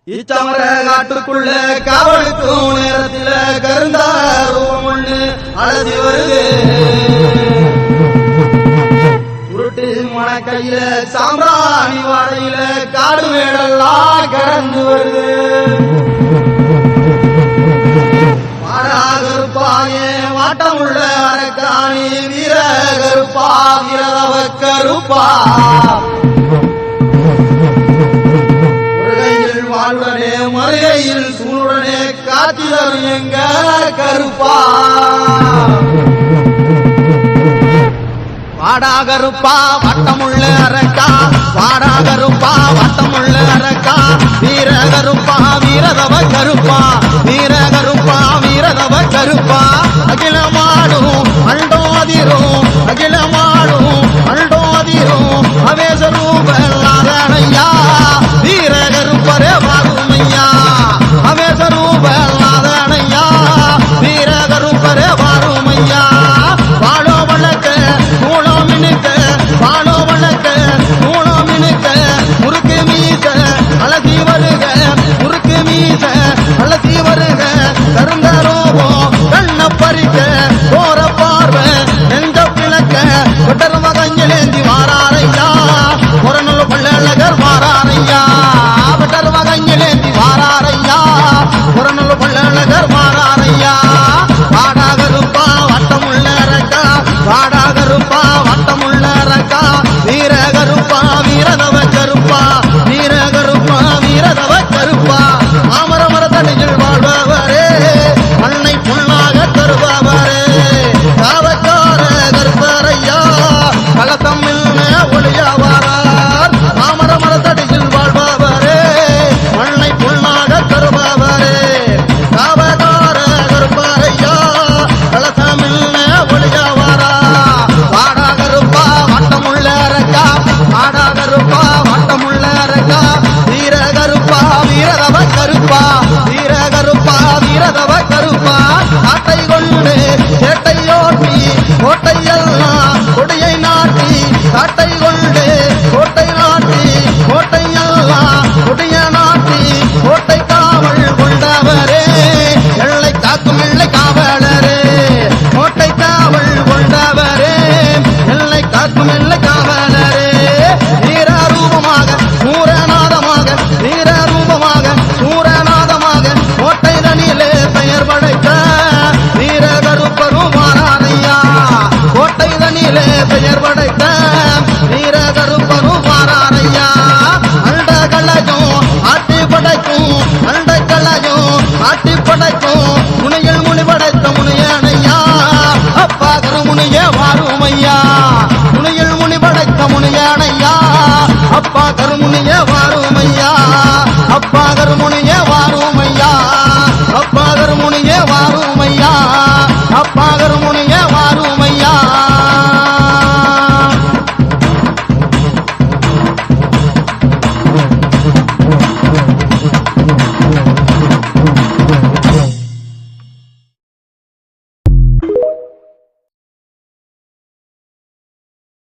இச்சமர காட்டுக்குள்ள காவலுக்கும் நேரத்தில் கருந்தாரூபம் ஒண்ணு அழதி வருது. உருட்டு மணக்கையில சாம்பிராணி வாழையில காடு மேடெல்லாம் கடந்து வருது. கருப்பாயே வாட்டமுள்ள அரக்காணி வீர கருப்பா வீரதவ கருப்பா வாழ்வனே மறுகையில் சூழனே காட்சி தரும் எங்க கருப்பா. வாடா கருப்பா வட்டமுள்ள அரக்கா வாடா கருப்பா வட்டமுள்ள அரக்கா வீர கருப்பா வீரதவ கருப்பா வீர கருப்பா வீரதவ கருப்பா. அகிலமாடும் அண்டோதிரும் அகிலமாடும் அண்டோதிரும் அவேசரூபல்லாதனையா வீர கருப்பரே வாருமையா அவேசரூபல்லாதனையா வீர கருப்பரே வாருமையா. வாழோ வழக்க மூளோ மினுக்க வாழோ வழக்க மூளோ மினுக்க முறுக்கு மீச அழகி வருக முறுக்கு மீச அழகி வருக. கருந்தரோபோ கண்ண பறிக்க போற பார்வை நெஞ்ச பிளக்க கொட்டர் மகஞ்சலேந்தி வாராரையா ஒரு நல்ல பள்ளழகர் வாராரையா கொட்டர் மகஞ்சலேந்தி வாராரையா ஒரு நல்ல பள்ளழகர் வாராரையா. வாடாகருப்பா வட்டமுள்ள அரக்கா வாடாகருப்பா வட்டமுள்ள அரக்கா வீர கருப்பா வீரதவ கருப்பா வீர கருப்பா வீரதவ கருப்பா. மாமர மரத்தடியில் வாழ்பவரே மண்ணை புண்ணாக தருபவரே காவக்கார கருப்பரையா கலத்தமிழ் ஒளியவாரார். மாமர மரத்தடியில் வாழ்பவரே மண்ணை புண்ணாக தருபவரே காவக்கார கருப்பரையா கலத்தமிழ் ஒளியவாரா. வாடா கருப்பா வட்டமுள்ள அரக்கா வாடா கருப்பா வட்டமுள்ள அரக்கா வீர கருப்பா வீரதவ கருப்பா வீர கருப்பா வீரதவ கருப்பா. காட்டை கொண்டு சேட்டையோட்டி கோட்டையெல்லாம் கொடியை நாட்டி காட்டை கொண்டு கோட்டை நாட்டி கோட்டையெல்லாம் கொடிய நாட்டி கோட்டை காவல் கொண்டவரே எல்லை காக்கும் எல்லை காவலரே கோட்டை காவல் கொண்டவரே எல்லை காக்கும் எல்லை காவலரே. வீரரூபமாக சூரநாதமாக வீரரூபமாக சூரநாதமாக கோட்டை தனியிலே பெயர் படைத்த வீர கருப்பரும் வாராரையா கோட்டை தனியிலே பெயர் படைத்த வீர கருப்பரும் வாராரையா. அண்ட களையும் ஆட்டி படைக்கும் அண்ட களையும் ஆட்டி படை